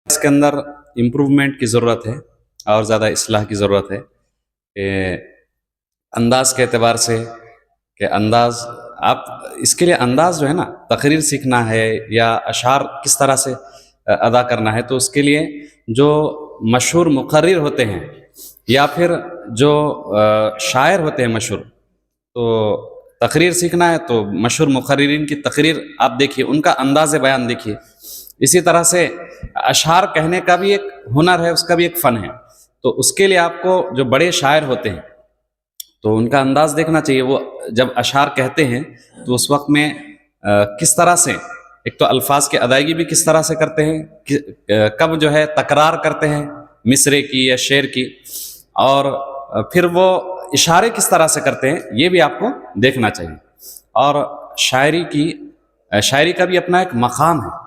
اس کے اندر امپروومنٹ کی ضرورت ہے اور زیادہ اصلاح کی ضرورت ہے کہ انداز کے اعتبار سے کہ انداز آپ اس کے لیے انداز جو ہے نا تقریر سیکھنا ہے یا اشعار کس طرح سے ادا کرنا ہے تو اس کے لیے جو مشہور مقرر ہوتے ہیں یا پھر جو شاعر ہوتے ہیں مشہور، تو تقریر سیکھنا ہے تو مشہور مقررین کی تقریر آپ دیکھیے، ان کا انداز بیان دیکھیے. اسی طرح سے اشعار کہنے کا بھی ایک ہنر ہے، اس کا بھی ایک فن ہے. تو اس کے لیے آپ کو جو بڑے شاعر ہوتے ہیں تو ان کا انداز دیکھنا چاہیے. وہ جب اشعار کہتے ہیں تو اس وقت میں کس طرح سے، ایک تو الفاظ کی ادائیگی بھی کس طرح سے کرتے ہیں، کب جو ہے تکرار کرتے ہیں مصرے کی یا شعر کی، اور پھر وہ اشارے کس طرح سے کرتے ہیں، یہ بھی آپ کو دیکھنا چاہیے. اور شاعری کا بھی اپنا ایک مقام ہے.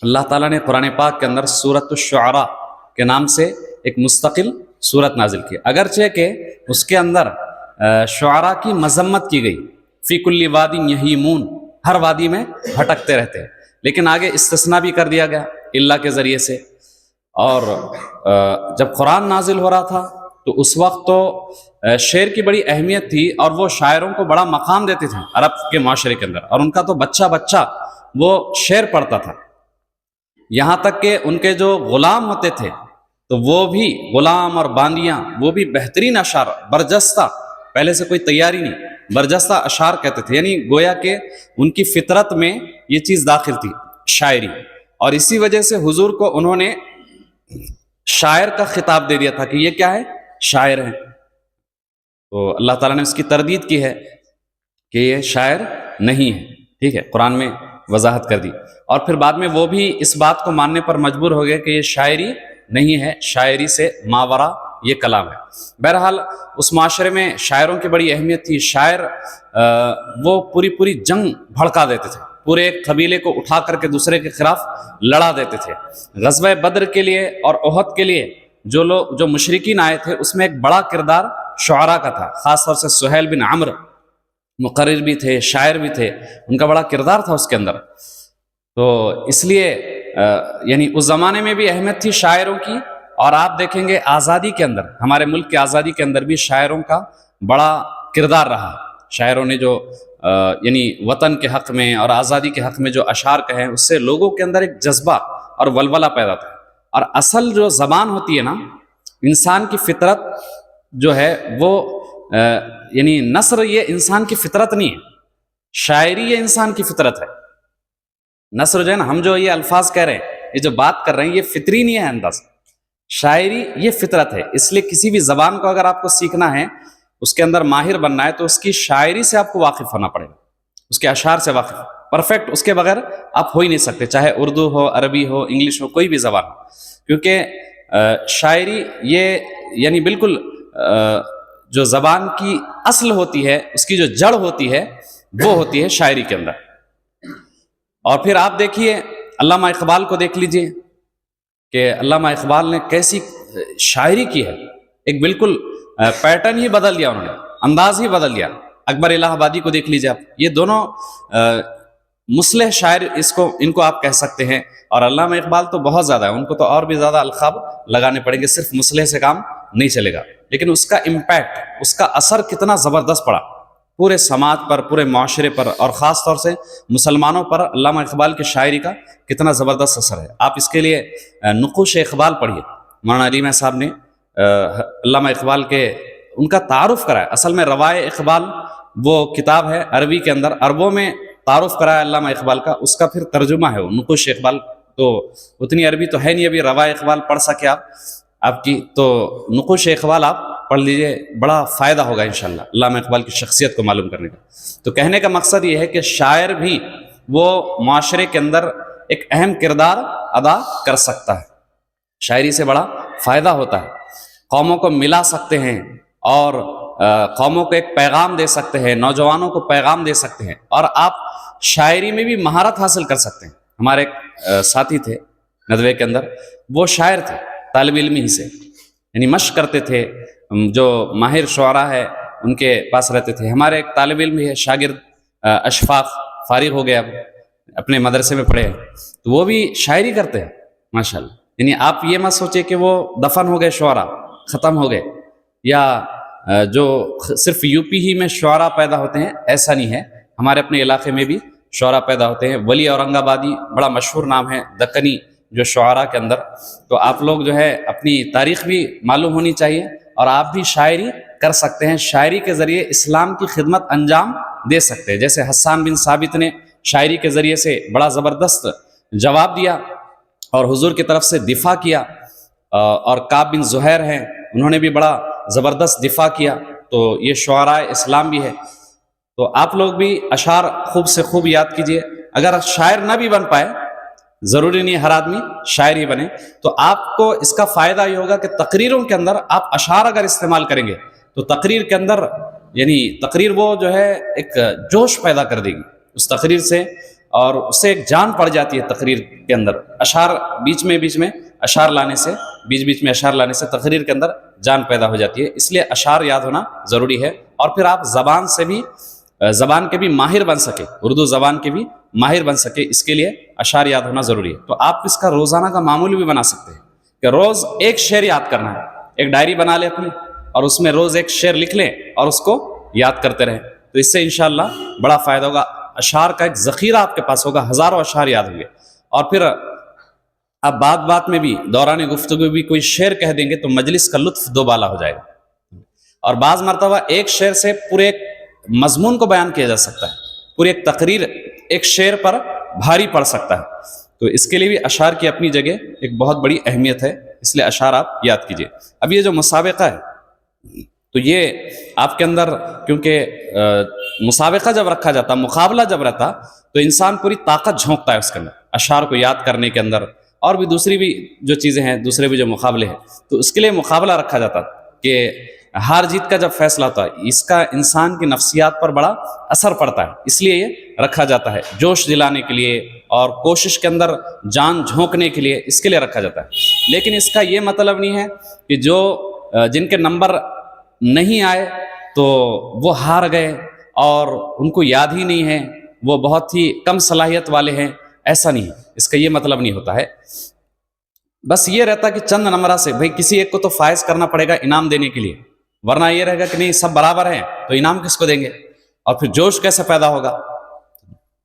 اللہ تعالیٰ نے قرآن پاک کے اندر سورۃ الشعراء کے نام سے ایک مستقل سورت نازل کی، اگرچہ کہ اس کے اندر شعراء کی مذمت کی گئی. فی کل واد یہیمون، ہر وادی میں بھٹکتے رہتے ہیں، لیکن آگے استثناء بھی کر دیا گیا اللہ کے ذریعے سے. اور جب قرآن نازل ہو رہا تھا تو اس وقت تو شعر کی بڑی اہمیت تھی، اور وہ شاعروں کو بڑا مقام دیتے تھے عرب کے معاشرے کے اندر، اور ان کا تو بچہ وہ شعر پڑھتا تھا. یہاں تک کہ ان کے جو غلام ہوتے تھے تو وہ بھی غلام اور باندیاں وہ بھی بہترین اشعار، برجستہ، پہلے سے کوئی تیاری نہیں، برجستہ اشعار کہتے تھے. یعنی گویا کہ ان کی فطرت میں یہ چیز داخل تھی، شاعری. اور اسی وجہ سے حضور کو انہوں نے شاعر کا خطاب دے دیا تھا کہ یہ کیا ہے، شاعر ہیں. تو اللہ تعالیٰ نے اس کی تردید کی ہے کہ یہ شاعر نہیں ہے. ٹھیک ہے، قرآن میں وضاحت کر دی، اور پھر بعد میں وہ بھی اس بات کو ماننے پر مجبور ہو گئے کہ یہ شاعری نہیں ہے، شاعری سے ماورا یہ کلام ہے. بہرحال اس معاشرے میں شاعروں کی بڑی اہمیت تھی. شاعر وہ پوری جنگ بھڑکا دیتے تھے، پورے ایک قبیلے کو اٹھا کر کے دوسرے کے خلاف لڑا دیتے تھے. غزوہ بدر کے لیے اور احد کے لیے جو مشرکین آئے تھے اس میں ایک بڑا کردار شعراء کا تھا، خاص طور سے سہیل بن عمرو مقرر بھی تھے، شاعر بھی تھے، ان کا بڑا کردار تھا اس کے اندر. تو اس لیے یعنی اس زمانے میں بھی اہمیت تھی شاعروں کی. اور آپ دیکھیں گے آزادی کے اندر، ہمارے ملک کی آزادی کے اندر بھی شاعروں کا بڑا کردار رہا. شاعروں نے جو یعنی وطن کے حق میں اور آزادی کے حق میں جو اشعار کہے، اس سے لوگوں کے اندر ایک جذبہ اور ولولہ پیدا تھا. اور اصل جو زبان ہوتی ہے نا، انسان کی فطرت جو ہے وہ یعنی نثر یہ انسان کی فطرت نہیں ہے، شاعری یہ انسان کی فطرت ہے. نثر جو ہے نا، ہم جو یہ الفاظ کہہ رہے ہیں، یہ جو بات کر رہے ہیں، یہ فطری نہیں ہے انداز. شاعری یہ فطرت ہے. اس لیے کسی بھی زبان کو اگر آپ کو سیکھنا ہے، اس کے اندر ماہر بننا ہے، تو اس کی شاعری سے آپ کو واقف ہونا پڑے گا، اس کے اشعار سے واقف. پرفیکٹ اس کے بغیر آپ ہو ہی نہیں سکتے، چاہے اردو ہو، عربی ہو، انگلش ہو، کوئی بھی زبان ہو. کیونکہ شاعری یہ یعنی بالکل جو زبان کی اصل ہوتی ہے، اس کی جو جڑ ہوتی ہے، وہ ہوتی ہے شاعری کے اندر. اور پھر آپ دیکھیے علامہ اقبال کو دیکھ لیجئے کہ علامہ اقبال نے کیسی شاعری کی ہے. ایک بالکل پیٹرن ہی بدل دیا انہوں نے، انداز ہی بدل دیا. اکبر الہ آبادی کو دیکھ لیجئے آپ، یہ دونوں مصلح شاعر ان کو آپ کہہ سکتے ہیں. اور علامہ اقبال تو بہت زیادہ ہے، ان کو تو اور بھی زیادہ القاب لگانے پڑیں گے، صرف مصلح سے کام نہیں چلے گا. لیکن اس کا امپیکٹ، اس کا اثر کتنا زبردست پڑا پورے سماج پر، پورے معاشرے پر، اور خاص طور سے مسلمانوں پر علامہ اقبال کی شاعری کا کتنا زبردست اثر ہے. آپ اس کے لیے نقوش اقبال پڑھیے. مولانا علی محمد صاحب نے علامہ اقبال کے ان کا تعارف کرایا. اصل میں روائے اقبال وہ کتاب ہے عربی کے اندر، عربوں میں تعارف کرایا علامہ اقبال کا، اس کا پھر ترجمہ ہے وہ نقوش اقبال. تو اتنی عربی تو ہے نہیں ابھی روائے اقبال پڑھ سکے آپ کی، تو نقوش اقبال آپ پڑھ لیجئے، بڑا فائدہ ہوگا انشاءاللہ علامہ اقبال کی شخصیت کو معلوم کرنے کا. تو کہنے کا مقصد یہ ہے کہ شاعر بھی وہ معاشرے کے اندر ایک اہم کردار ادا کر سکتا ہے. شاعری سے بڑا فائدہ ہوتا ہے، قوموں کو ملا سکتے ہیں، اور قوموں کو ایک پیغام دے سکتے ہیں، نوجوانوں کو پیغام دے سکتے ہیں. اور آپ شاعری میں بھی مہارت حاصل کر سکتے ہیں. ہمارے ایک ساتھی تھے ندوے کے اندر، وہ شاعر تھے، طالب علمی ہی سے، یعنی مشق کرتے تھے. جو ماہر شعراء ہے ان کے پاس رہتے تھے. ہمارے ایک طالب علم بھی ہے، شاگرد اشفاق، فارغ ہو گیا، اب اپنے مدرسے میں پڑھے ہیں، تو وہ بھی شاعری کرتے ہیں ماشاءاللہ. یعنی آپ یہ مت سوچے کہ وہ دفن ہو گئے شعراء، ختم ہو گئے، یا جو صرف یو پی ہی میں شعراء پیدا ہوتے ہیں، ایسا نہیں ہے. ہمارے اپنے علاقے میں بھی شعراء پیدا ہوتے ہیں. ولی اورنگ آبادی بڑا مشہور نام ہے دکنی جو شعراء کے اندر. تو آپ لوگ جو ہے اپنی تاریخ بھی معلوم ہونی چاہیے، اور آپ بھی شاعری کر سکتے ہیں، شاعری کے ذریعے اسلام کی خدمت انجام دے سکتے ہیں. جیسے حسان بن ثابت نے شاعری کے ذریعے سے بڑا زبردست جواب دیا اور حضور کی طرف سے دفاع کیا، اور کعب بن زہیر ہیں، انہوں نے بھی بڑا زبردست دفاع کیا. تو یہ شعراء اسلام بھی ہے. تو آپ لوگ بھی اشعار خوب سے خوب یاد کیجئے. اگر شاعر نہ بھی بن پائے، ضروری نہیں ہر آدمی شاعر ہی بنے، تو آپ کو اس کا فائدہ یہ ہوگا کہ تقریروں کے اندر آپ اشعار اگر استعمال کریں گے تو تقریر کے اندر، یعنی تقریر وہ جو ہے ایک جوش پیدا کر دے گی اس تقریر سے، اور اس سے ایک جان پڑ جاتی ہے تقریر کے اندر. اشعار بیچ میں اشعار لانے سے، بیچ میں اشعار لانے سے تقریر کے اندر جان پیدا ہو جاتی ہے. اس لیے اشعار یاد ہونا ضروری ہے. اور پھر آپ زبان کے بھی ماہر بن سکے، اردو زبان کے بھی ماہر بن سکے، اس کے لیے اشعار یاد ہونا ضروری ہے. تو آپ اس کا روزانہ کا معمول بھی بنا سکتے ہیں کہ روز ایک شعر یاد کرنا ہے. ایک ڈائری بنا لیں اپنی، اور اس میں روز ایک شعر لکھ لیں اور اس کو یاد کرتے رہیں. تو اس سے انشاءاللہ بڑا فائدہ ہوگا. اشعار کا ایک ذخیرہ آپ کے پاس ہوگا، ہزاروں اشعار یاد ہوئے. اور پھر آپ بات میں بھی، دوران گفتگو بھی کوئی شعر کہہ دیں گے تو مجلس کا لطف دوبالا ہو جائے گا. اور بعض مرتبہ ایک شعر سے پورے ایک مضمون کو بیان کیا جا سکتا ہے، پوری ایک تقریر ایک شعر پر بھاری پڑ سکتا ہے. تو اس کے لیے بھی اشعار کی اپنی جگہ ایک بہت بڑی اہمیت ہے، اس لیے اشعار آپ یاد کیجئے. اب یہ جو مسابقہ ہے تو یہ آپ کے اندر، کیونکہ مسابقہ جب رکھا جاتا، مقابلہ جب رہتا، تو انسان پوری طاقت جھونکتا ہے اس کے اندر اشعار کو یاد کرنے کے اندر، اور بھی دوسری بھی جو چیزیں ہیں، دوسرے بھی جو مقابلے ہیں. تو اس کے لیے مقابلہ رکھا جاتا کہ ہار جیت کا جب فیصلہ ہوتا ہے، اس کا انسان کی نفسیات پر بڑا اثر پڑتا ہے، اس لیے یہ رکھا جاتا ہے، جوش دلانے کے لیے اور کوشش کے اندر جان جھونکنے کے لیے، اس کے لیے رکھا جاتا ہے. لیکن اس کا یہ مطلب نہیں ہے کہ جن کے نمبر نہیں آئے تو وہ ہار گئے اور ان کو یاد ہی نہیں ہے، وہ بہت ہی کم صلاحیت والے ہیں. ایسا نہیں، اس کا یہ مطلب نہیں ہوتا ہے. بس یہ رہتا کہ چند نمبرہ سے بھئی کسی ایک کو تو فائز کرنا پڑے گا انعام دینے کے لیے، ورنہ یہ رہے گا کہ نہیں سب برابر ہیں تو انعام کس کو دیں گے. اور پھر جوش کیسے پیدا ہوگا؟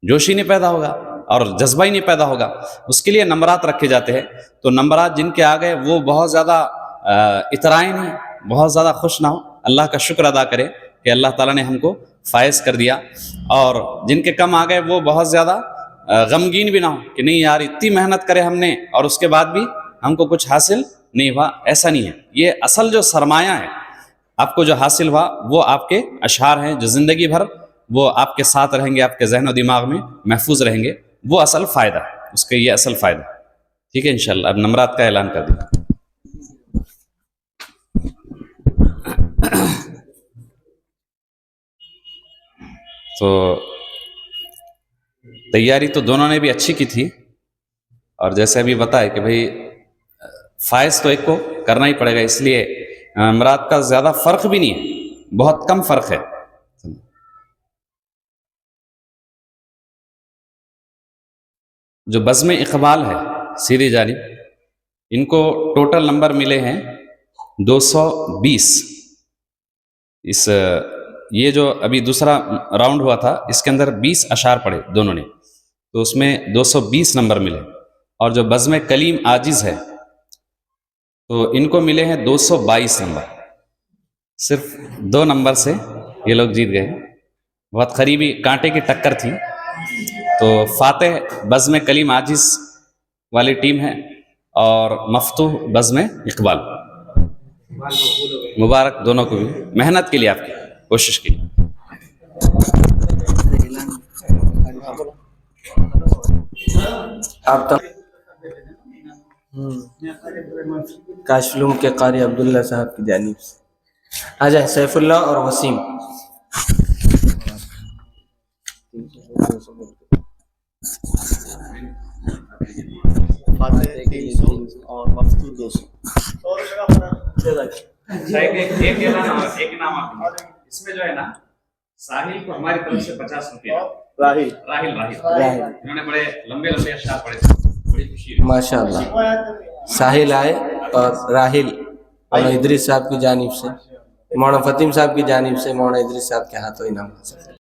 جوش ہی نہیں پیدا ہوگا اور جذبہ ہی نہیں پیدا ہوگا. اس کے لیے نمبرات رکھے جاتے ہیں. تو نمبرات جن کے آ گئے وہ بہت زیادہ اترائیں نہیں، بہت زیادہ خوش نہ ہو، اللہ کا شکر ادا کرے کہ اللہ تعالیٰ نے ہم کو فائز کر دیا. اور جن کے کم آ گئے وہ بہت زیادہ غمگین بھی نہ ہو کہ نہیں یار اتنی محنت کرے ہم نے اور اس کے بعد بھی ہم کو کچھ حاصل نہیں ہوا. ایسا نہیں ہے. یہ اصل جو سرمایہ ہے آپ کو جو حاصل ہوا وہ آپ کے اشعار ہیں، جو زندگی بھر وہ آپ کے ساتھ رہیں گے، آپ کے ذہن و دماغ میں محفوظ رہیں گے. وہ اصل فائدہ ہے اس کا، یہ اصل فائدہ. ٹھیک ہے انشاءاللہ. اب نمبرات کا اعلان کر دیں. تو تیاری تو دونوں نے بھی اچھی کی تھی، اور جیسے ابھی بتائے کہ بھئی فائز تو ایک کو کرنا ہی پڑے گا، اس لیے نمبرات کا زیادہ فرق بھی نہیں ہے، بہت کم فرق ہے. جو بزم اقبال ہے سیدھی جانب، ان کو ٹوٹل نمبر ملے ہیں 220. یہ جو ابھی دوسرا راؤنڈ ہوا تھا اس کے اندر 20 اشعار پڑھے دونوں نے، تو اس میں 220 نمبر ملے. اور جو بزم کلیم عاجز ہے تو ان کو ملے ہیں 222 نمبر. صرف 2 نمبر سے یہ لوگ جیت گئے. بہت قریبی کانٹے کی ٹکر تھی. تو فاتح بزم کلیم عاجز والی ٹیم ہے اور مفتوح بزم اقبال. مبارک دونوں کو بھی محنت کے لیے، آپ کی کوشش کے لیے. آپ کاشف العلوم کے قاری عبداللہ صاحب کی جانب سے آ جائیں. سیف اللہ اور وسیم. اور مفتوح 200. اس میں جو ہے نا ساحل کو ہماری طرف سے 50 روپیہ. راہل انہوں نے بڑے لمبے اشعار پڑھے تھے، بڑی خوشی. ماشاء اللہ. ساحل آئے اور راحل مولانا ادریس صاحب کی جانب سے، مولانا فتیم صاحب کی جانب سے مولانا ادریس صاحب کے ہاتھوں انعام حاصل۔